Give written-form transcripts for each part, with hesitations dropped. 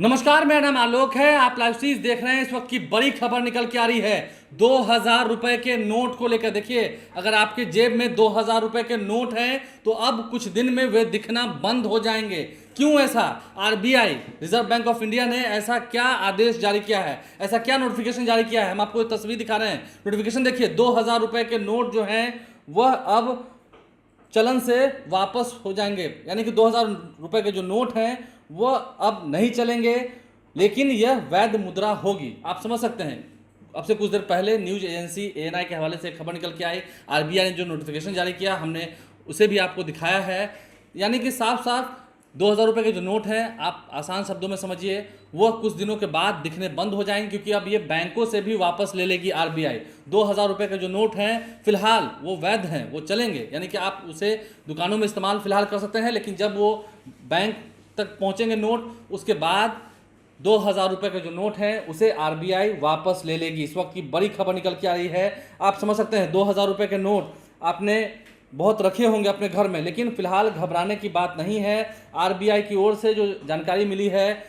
नमस्कार, मेरा नाम आलोक है। आप लाइव सीरीज देख रहे हैं। इस वक्त की बड़ी खबर निकल के आ रही है 2000 रुपए के नोट को लेकर। देखिए, अगर आपके जेब में 2000 रुपए के नोट हैं तो अब कुछ दिन में वे दिखना बंद हो जाएंगे। क्यों ऐसा? RBI, reserve bank of India ने ऐसा क्या आदेश जारी किया है, ऐसा क्या नोटिफिकेशन जारी किया है? हम आपको तस्वीर दिखा रहे हैं। नोटिफिकेशन देखिए, 2000 रुपए के नोट जो हैं वह अब चलन से वापस हो जाएंगे, यानी कि 2000 रुपए के जो नोट हैं वो अब नहीं चलेंगे, लेकिन यह वैध मुद्रा होगी। आप समझ सकते हैं। अब से कुछ देर पहले न्यूज एजेंसी एएनआई के हवाले से खबर निकल के आई, आरबीआई ने जो नोटिफिकेशन जारी किया हमने उसे भी आपको दिखाया है। यानी कि साफ साफ 2000 रुपये के जो नोट हैं, आप आसान शब्दों में समझिए, वह कुछ दिनों के बाद दिखने बंद हो जाएंगे, क्योंकि अब ये बैंकों से भी वापस ले लेगी आरबीआई। 2000 रुपये के जो नोट हैं फिलहाल वो वैध हैं, वो चलेंगे, यानी कि आप उसे दुकानों में इस्तेमाल फिलहाल कर सकते हैं, लेकिन जब वो बैंक तक पहुंचेंगे नोट, उसके बाद 2000 रुपये के जो नोट हैं उसे आरबीआई वापस ले लेगी। इस वक्त की बड़ी खबर निकल के आ रही है। आप समझ सकते हैं, 2000 रुपये के नोट आपने बहुत रखे होंगे अपने घर में, लेकिन फिलहाल घबराने की बात नहीं है। आरबीआई की ओर से जो जानकारी मिली है,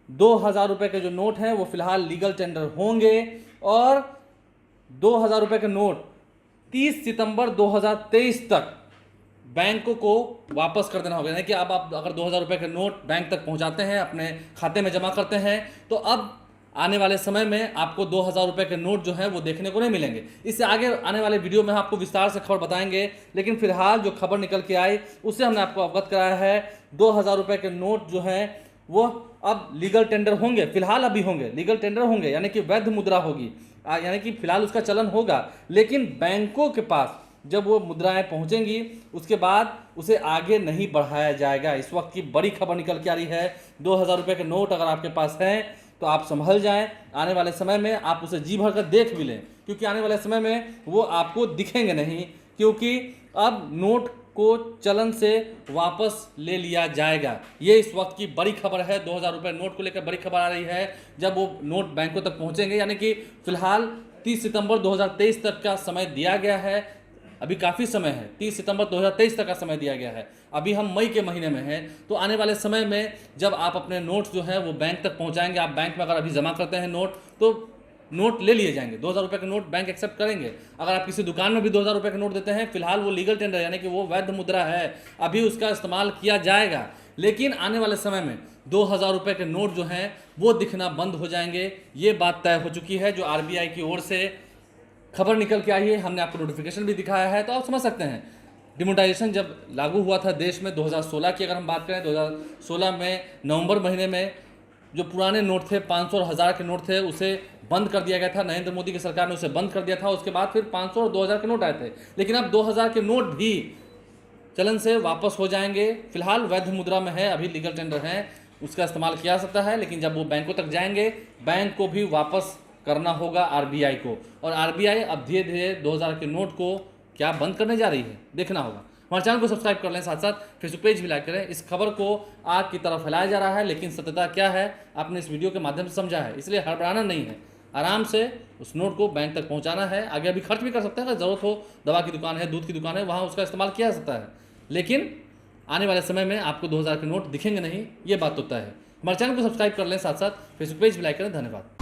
2000 रुपये के जो नोट हैं वो फिलहाल लीगल टेंडर होंगे और 2000 रुपये के नोट 30 सितंबर 2023 तक बैंकों को वापस कर देना होगा। यानी कि अब आप अगर 2000 रुपये के नोट बैंक तक पहुंचाते हैं, अपने खाते में जमा करते हैं, तो अब आने वाले समय में आपको 2000 रुपये के नोट जो हैं वो देखने को नहीं मिलेंगे। इससे आगे आने वाले वीडियो में आपको विस्तार से खबर बताएंगे, लेकिन फिलहाल जो खबर निकल के आई उससे हमने आपको अवगत कराया है। 2000 रुपये के नोट जो हैं वो अब लीगल टेंडर होंगे, फिलहाल अभी होंगे, लीगल टेंडर होंगे, यानी कि वैध मुद्रा होगी, यानी कि फिलहाल उसका चलन होगा, लेकिन बैंकों के पास जब वो मुद्राएं पहुंचेंगी उसके बाद उसे आगे नहीं बढ़ाया जाएगा। इस वक्त की बड़ी खबर निकल के आ रही है। 2000 रुपये के नोट अगर आपके पास हैं तो आप संभल जाएं। आने वाले समय में आप उसे जी भर कर देख भी लें, क्योंकि आने वाले समय में वो आपको दिखेंगे नहीं, क्योंकि अब नोट को चलन से वापस ले लिया जाएगा। ये इस वक्त की बड़ी खबर है। 2000 रुपये नोट को लेकर बड़ी खबर आ रही है। जब वो नोट बैंकों तक पहुंचेंगे, यानी कि फिलहाल 30 सितंबर 2023 तक का समय दिया गया है। अभी काफ़ी समय है, 30 सितंबर 2023 तक का समय दिया गया है। अभी हम मई के महीने में हैं, तो आने वाले समय में जब आप अपने नोट्स जो हैं वो बैंक तक पहुंचाएंगे, आप बैंक में अगर अभी जमा करते हैं नोट, तो नोट ले लिए जाएंगे। 2000 रुपये के नोट बैंक एक्सेप्ट करेंगे। अगर आप किसी दुकान में भी 2000 रुपये के नोट देते हैं, फिलहाल वो लीगल टेंडर, यानी कि वो वैध मुद्रा है, अभी उसका इस्तेमाल किया जाएगा। लेकिन आने वाले समय में 2000 रुपये के नोट जो हैं वो दिखना बंद हो जाएंगे। ये बात तय हो चुकी है, जो आरबीआई की ओर से खबर निकल के आई है। हमने आपको नोटिफिकेशन भी दिखाया है, तो आप समझ सकते हैं। डिमोनेटाइजेशन जब लागू हुआ था देश में 2016 की अगर हम बात करें, 2016 में नवंबर महीने में जो पुराने नोट थे, 500 और 1000 के नोट थे, उसे बंद कर दिया गया था। नरेंद्र मोदी की सरकार ने उसे बंद कर दिया था। उसके बाद फिर 500 और 2000 के नोट आए थे, लेकिन अब 2000 के नोट भी चलन से वापस हो जाएंगे। फिलहाल वैध मुद्रा में है, अभी लीगल टेंडर है, उसका इस्तेमाल किया जा सकता है, लेकिन जब वो बैंकों तक जाएंगे, बैंक को भी वापस करना होगा आरबीआई को। और आरबीआई अब धीरे धीरे 2000 के नोट को क्या बंद करने जा रही है, देखना होगा। हमारे चैनल को सब्सक्राइब कर लें, साथ साथ फेसबुक पेज भी लाइक करें। इस खबर को आग की तरफ फैलाया जा रहा है, लेकिन सत्यता क्या है आपने इस वीडियो के माध्यम से समझा है, इसलिए हड़बड़ाना नहीं है। आराम से उस नोट को बैंक तक पहुंचाना है। आगे अभी खर्च भी कर सकते हैं, अगर ज़रूरत हो, दवा की दुकान है, दूध की दुकान है, वहाँ उसका इस्तेमाल किया जा सकता है, लेकिन आने वाले समय में आपको 2000 के नोट दिखेंगे नहीं, ये बात तो तय है। हमारे चैनल को सब्सक्राइब कर लें, साथ साथ फेसबुक पेज भी लाइक करें। धन्यवाद।